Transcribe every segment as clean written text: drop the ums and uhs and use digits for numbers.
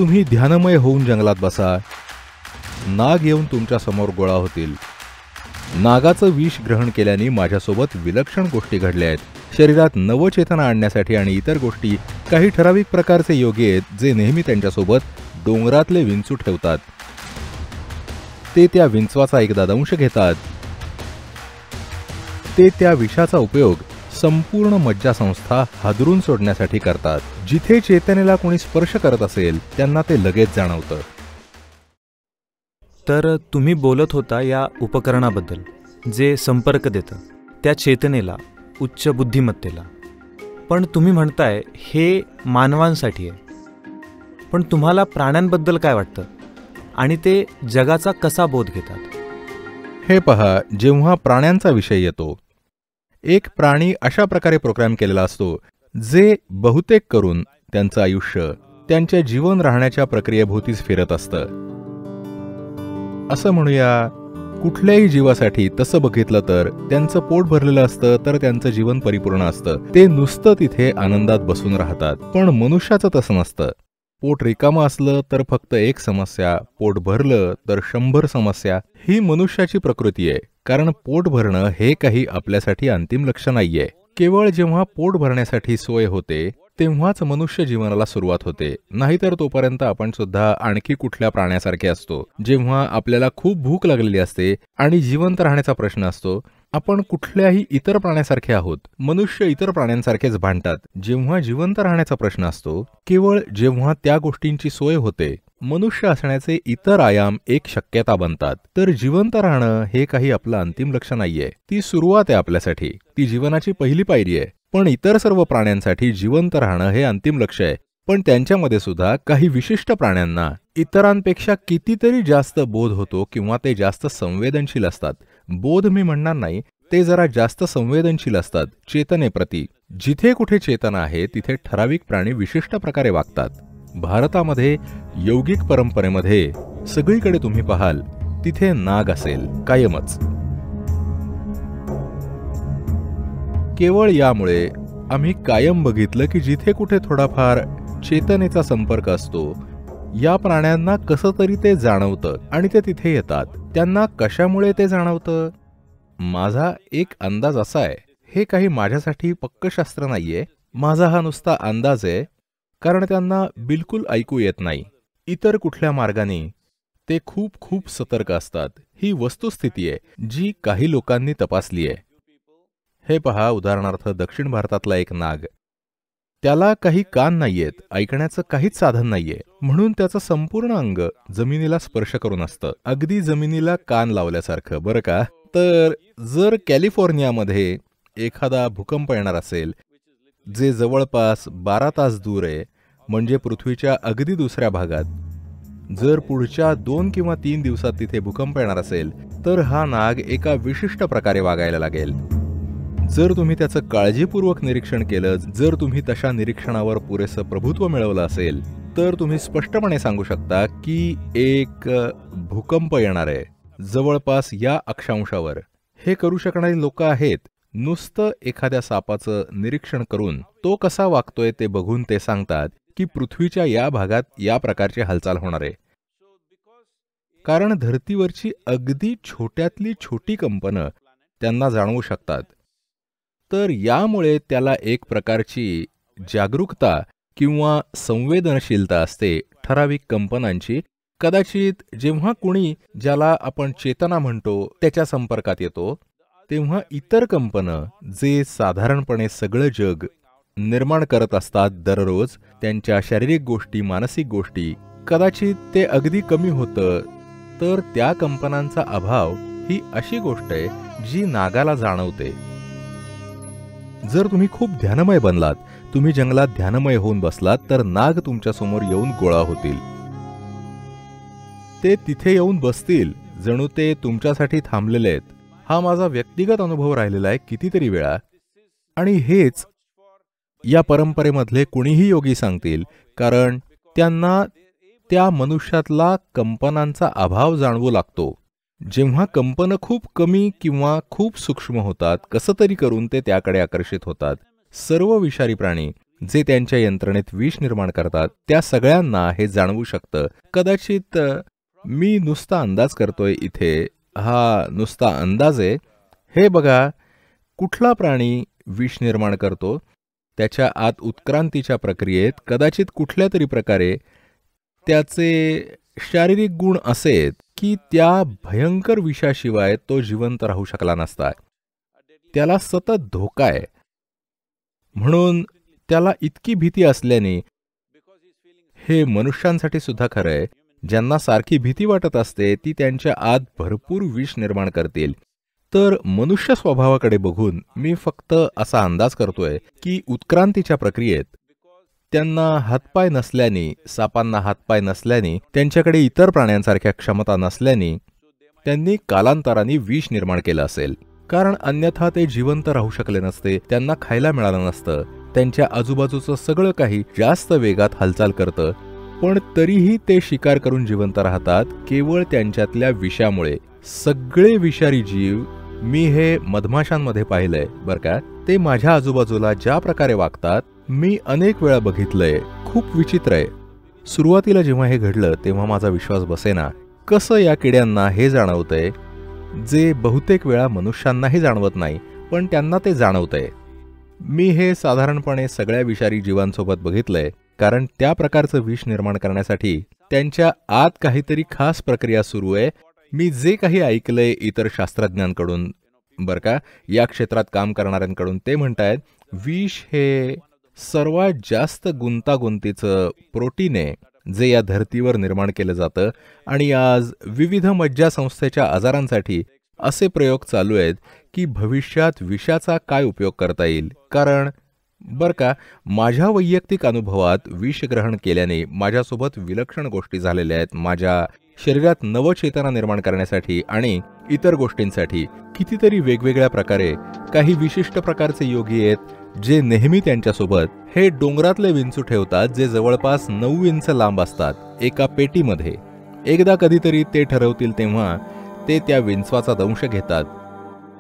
तुम्ही ध्यानमय होऊन जंगलात बसा, नाग येऊन तुमच्या समोर गोळा होतील. नागाचं विष ग्रहण केल्याने माझ्यासोबत विलक्षण गोष्टी घडल्या आहेत. शरीरात नवचेतना आणण्यासाठी आणि इतर गोष्टी काही ठराविक प्रकारचे योगी आहेत जे नेहमी त्यांच्यासोबत डोंगरातले विंचू ठेवतात. ते त्या विंचवाचा एकदा दंश घेतात. ते त्या विषाचा उपयोग संपूर्ण मज्जासंस्था हादरून सोडण्यासाठी करतात. जिथे चेतनेला कोणी स्पर्श करत असेल त्यांना ते लगेच जाणवतं. तर तुम्ही बोलत होता या उपकरणाबद्दल जे संपर्क देतं त्या चेतनेला, उच्च बुद्धिमत्तेला. पण तुम्ही म्हणताय हे मानवांसाठी आहे. पण तुम्हाला प्राण्यांबद्दल काय वाटतं आणि ते जगाचा कसा बोध घेतात? हे पहा, जेव्हा प्राण्यांचा विषय येतो, एक प्राणी अशा प्रकारे प्रोग्राम केलेला असतो जे बहुतेक करून त्यांचं आयुष्य त्यांच्या जीवन राहण्याच्या प्रक्रियेभोवतीच फिरत असतं. असं म्हणूया, कुठल्याही जीवासाठी तसं बघितलं तर त्यांचं पोट भरलेलं असतं तर त्यांचं जीवन परिपूर्ण असतं. ते नुसतं तिथे आनंदात बसून राहतात. पण मनुष्याचं तसं नसतं. पोट रिकामं असलं तर फक्त एक समस्या, पोट भरलं तर 100 समस्या. ही मनुष्याची प्रकृती आहे. कारण पोट भरणं हे काही आपल्यासाठी अंतिम लक्ष्य नाहीये. केवळ जेव्हा पोट भरण्यासाठी सोय होते तेव्हाच मनुष्य जीवनाला सुरुवात होते. नाहीतर तोपर्यंत आपण सुद्धा आणखी कुठल्या प्राण्यासारखे असतो. जेव्हा आपल्याला खूप भूक लागलेली असते आणि जिवंत राहण्याचा प्रश्न असतो, आपण कुठल्याही इतर प्राण्यासारखे आहोत. मनुष्य इतर प्राण्यांसारखेच भांडतात. जेव्हा जिवंत राहण्याचा प्रश्न असतो, केवळ जेव्हा त्या गोष्टींची सोय होते, मनुष्य असण्याचे इतर आयाम एक शक्यता बनतात. तर जिवंत राहणं हे काही आपलं अंतिम लक्ष्य नाहीये. ती सुरुवात आहे आपल्यासाठी. ती जीवनाची पहिली पायरी आहे. पण इतर सर्व प्राण्यांसाठी जिवंत राहणं हे अंतिम लक्ष्य आहे. पण त्यांच्यामध्ये सुद्धा काही विशिष्ट प्राण्यांना इतरांपेक्षा कितीतरी जास्त बोध होतो किंवा ते जास्त संवेदनशील असतात. बोध मी म्हणणार नाही, ते जरा जास्त संवेदनशील असतात चेतनेप्रती. जिथे कुठे चेतना आहे तिथे ठराविक प्राणी विशिष्ट प्रकारे वागतात. भारतामध्ये यौगिक परंपरेमध्ये सगळीकडे तुम्ही पाहाल तिथे नाग असेल कायमच. केवळ यामुळे आम्ही कायम बघितलं की जिथे कुठे थोडाफार चेतनेचा संपर्क असतो, या प्राण्यांना कसं तरी ते जाणवतं आणि ते तिथे येतात. त्यांना कशामुळे ते जाणवतं? माझा एक अंदाज असा आहे, हे काही माझ्यासाठी पक्क शास्त्र नाहीये. माझा हा नुसता अंदाज आहे. कारण त्यांना बिलकुल ऐकू येत नाही. इतर कुठल्या मार्गाने ते खूप खूप सतर्क असतात. ही वस्तुस्थिती आहे जी काही लोकांनी तपासली आहे. हे पहा, उदाहरणार्थ दक्षिण भारतातला एक नाग, त्याला काही कान नाहीयेत, ऐकण्याचं काहीच साधन नाहीये, म्हणून त्याचं संपूर्ण अंग जमिनीला स्पर्श करून असतं, अगदी जमिनीला कान लावल्यासारखं, बरं का. तर जर कॅलिफोर्नियामध्ये एखादा भूकंप येणार असेल जे जवळपास 12 तास दूर आहे, म्हणजे पृथ्वीच्या अगदी दुसऱ्या भागात, जर पुढच्या 2 किंवा 3 दिवसात तिथे भूकंप येणार असेल तर हा नाग एका विशिष्ट प्रकारे वागायला लागेल. जर तुम्ही त्याचं काळजीपूर्वक निरीक्षण केलं, जर तुम्ही तशा निरीक्षणावर पुरेसं प्रभुत्व मिळवलं असेल, तर तुम्ही स्पष्टपणे सांगू शकता की एक भूकंप येणार आहे जवळपास या अक्षांशावर. हे करू शकणारी लोक आहेत. नुसतं एखाद्या सापाचं निरीक्षण करून तो कसा वागतोय ते बघून ते सांगतात की पृथ्वीच्या या भागात या प्रकारची हालचाल होणार आहे. कारण धर्तीवरची अगदी छोट्यातली छोटी कंपनं त्यांना जाणवू शकतात. तर यामुळे त्याला एक प्रकारची जागरूकता किंवा संवेदनशीलता असते ठराविक कंपनांची. कदाचित जेव्हा कुणी, ज्याला आपण चेतना म्हणतो, त्याच्या संपर्कात येतो, तेव्हा इतर कंपनं जे साधारणपणे सगळं जग निर्माण करत असतात दररोज, त्यांच्या शारीरिक गोष्टी, मानसिक गोष्टी, कदाचित ते अगदी कमी होतं. तर त्या कंपनांचा अभाव ही अशी गोष्ट आहे जी नागाला जाणवते. जर तुम्ही खूप ध्यानमय बनलात, तुम्ही जंगलात ध्यानमय होऊन बसलात, तर नाग तुमच्या समोर येऊन गोळा होतील. ते तिथे येऊन बसतील जणू ते तुमच्यासाठी थांबलेले आहेत. हा माझा व्यक्तिगत अनुभव राहिलेला आहे कितीतरी वेळा. आणि हेच या परंपरेमधले कुणीही योगी सांगतील, कारण त्यांना त्या मनुष्यातला कंपनांचा अभाव जाणवू लागतो. जेव्हा कंपनं खूप कमी किंवा खूप सूक्ष्म होतात, कसं तरी करून ते त्याकडे आकर्षित होतात. सर्व विषारी प्राणी जे त्यांच्या यंत्रणेत विष निर्माण करतात, त्या सगळ्यांना हे जाणवू शकतं. कदाचित मी नुसता अंदाज करतोय इथे, हा नुसता अंदाज आहे. हे बघा, कुठला प्राणी विष निर्माण करतो, त्याच्या आत उत्क्रांतीच्या प्रक्रियेत कदाचित कुठल्या तरी प्रकारे त्याचे शारीरिक गुण असेत की त्या भयंकर विषाशिवाय तो जिवंत राहू शकला नसता. त्याला सतत धोका आहे, म्हणून त्याला इतकी भीती असल्याने, हे मनुष्यांसाठी सुद्धा खरं आहे, ज्यांना सारखी भीती वाटत असते ती त्यांच्या आत भरपूर विष निर्माण करतील. तर मनुष्य स्वभावाकडे बघून मी फक्त असा अंदाज करतोय की उत्क्रांतीच्या प्रक्रियेत त्यांना हातपाय नसल्याने, सापांना हातपाय नसल्याने, त्यांच्याकडे इतर प्राण्यांसारख्या क्षमता नसल्याने त्यांनी कालांतराने विष निर्माण केलं असेल. कारण अन्यथा ते जिवंत राहू शकले नसते, त्यांना खायला मिळालं नसतं. त्यांच्या आजूबाजूचं सगळं काही जास्त वेगात हालचाल करतं, पण तरीही ते शिकार करून जिवंत राहतात केवळ त्यांच्यातल्या विषामुळे. सगळे विषारी जीव मी हे मधमाशांमध्ये पाहिलंय बरं का, ते माझ्या आजूबाजूला ज्या प्रकारे वागतात मी अनेक वेळा बघितलंय. खूप विचित्र आहे. सुरुवातीला जेव्हा हे घडलं तेव्हा माझा विश्वास बसेना. कसं या किड्यांना हे जाणवतंय जे बहुतेक वेळा मनुष्यांनाही जाणवत नाही, पण त्यांना ते जाणवतंय. मी हे साधारणपणे सगळ्या विषारी जीवांसोबत बघितलंय, कारण त्या प्रकारचं विष निर्माण करण्यासाठी त्यांच्या आत काहीतरी खास प्रक्रिया सुरू आहे. मी जे काही ऐकलंय इतर शास्त्रज्ञांकडून बरं का, या क्षेत्रात काम करणाऱ्यांकडून, ते म्हणतायत विष हे सर्वात जास्त गुंतागुंतीचं प्रोटीन आहे जे या धर्तीवर निर्माण केलं जातं. आणि आज विविध मज्जासंस्थेच्या आजारांसाठी असे प्रयोग चालू आहेत की भविष्यात विषाचा काय उपयोग करता येईल. कारण बरं का, माझ्या वैयक्तिक अनुभवात विष ग्रहण केल्याने माझ्यासोबत विलक्षण गोष्टी झालेल्या आहेत. माझ्या शरीरात नवचेतना निर्माण करण्यासाठी आणि इतर गोष्टींसाठी कितीतरी वेगवेगळ्या प्रकारे काही विशिष्ट प्रकारचे योगी आहेत जे नेहमी त्यांच्यासोबत हे डोंगरातले विंचू ठेवतात, जे जवळपास 9 इंच लांब असतात एका पेटीमध्ये. एकदा कधीतरी ते ठरवतील तेव्हा ते त्या विंचवाचा दंश घेतात.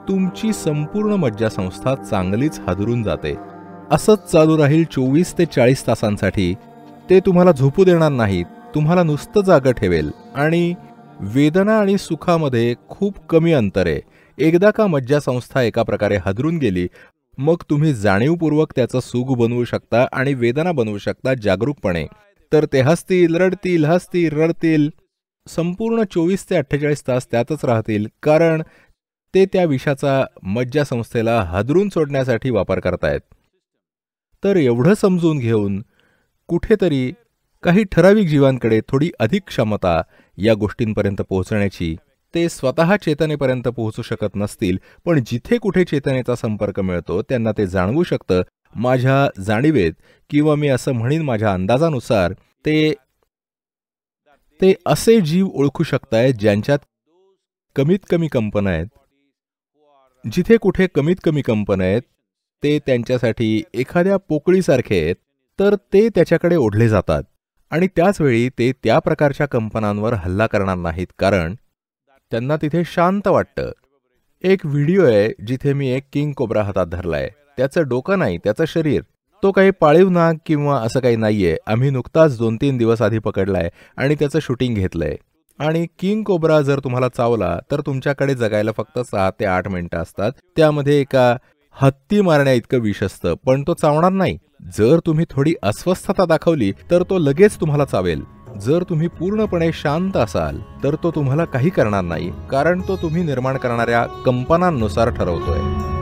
तुमची संपूर्ण मज्जासंस्था चांगलीच हादरून जाते. असंच चालू राहील 24 ते 40 तासांसाठी. ते तुम्हाला झोपू देणार नाहीत, तुम्हाला नुसतं जागं ठेवेल. आणि वेदना आणि सुखामध्ये खूप कमी अंतर आहे. एकदा का मज्जासंस्था एका प्रकारे हादरून गेली, मग तुम्ही जाणीवपूर्वक त्याचं सुख बनवू शकता आणि वेदना बनवू शकता जागरूकपणे. तर ते हसतील, रडतील, हसतील, रडतील, संपूर्ण 24 ते 48 तास त्यातच राहतील, कारण ते त्या विषाचा मज्जासंस्थेला हादरून सोडण्यासाठी वापर करतायत. तर एवढं समजून घेऊन कुठेतरी काही ठराविक जीवांकडे थोडी अधिक क्षमता या गोष्टींपर्यंत पोहोचण्याची, ते स्वतः चेतनेपर्यंत पोहोचू शकत नसतील, पण जिथे कुठे चेतनेचा संपर्क मिळतो त्यांना ते जाणवू शकतं. माझ्या जाणीवेत किंवा मी असं म्हणीन माझ्या अंदाजानुसार ते असे जीव ओळखू शकतायत ज्यांच्यात कमीत कमी कंपन आहेत. जिथे कुठे कमीत कमी कंपन आहेत ते त्यांच्यासाठी एखाद्या पोकळीसारखे आहेत, तर ते त्याच्याकडे ओढले जातात. आणि त्याचवेळी ते त्या प्रकारच्या कंपनांवर हल्ला करणार नाहीत, कारण त्यांना तिथे शांत वाटतं. एक व्हिडिओ आहे जिथे मी एक किंग कोब्रा हातात धरलाय. त्याचं डोकं नाही, त्याचं शरीर. तो काही पाळीव नाग किंवा असं काही नाहीये. आम्ही नुकताच 2-3 दिवस आधी पकडलाय आणि त्याचं शूटिंग घेतलंय. आणि किंग कोब्रा जर तुम्हाला चावला तर तुमच्याकडे जगायला फक्त 6 ते 8 मिनिटं असतात. त्यामध्ये एका हत्ती मारण्या इतकं विष असतं, पण तो चावणार नाही. जर तुम्ही थोडी अस्वस्थता दाखवली तर तो लगेच तुम्हाला चावेल. जर तुम्ही पूर्णपणे शांत असाल तर तो तुम्हाला काही करणार नाही, कारण तो तुम्ही निर्माण करणाऱ्या कंपनांनुसार ठरवतोय.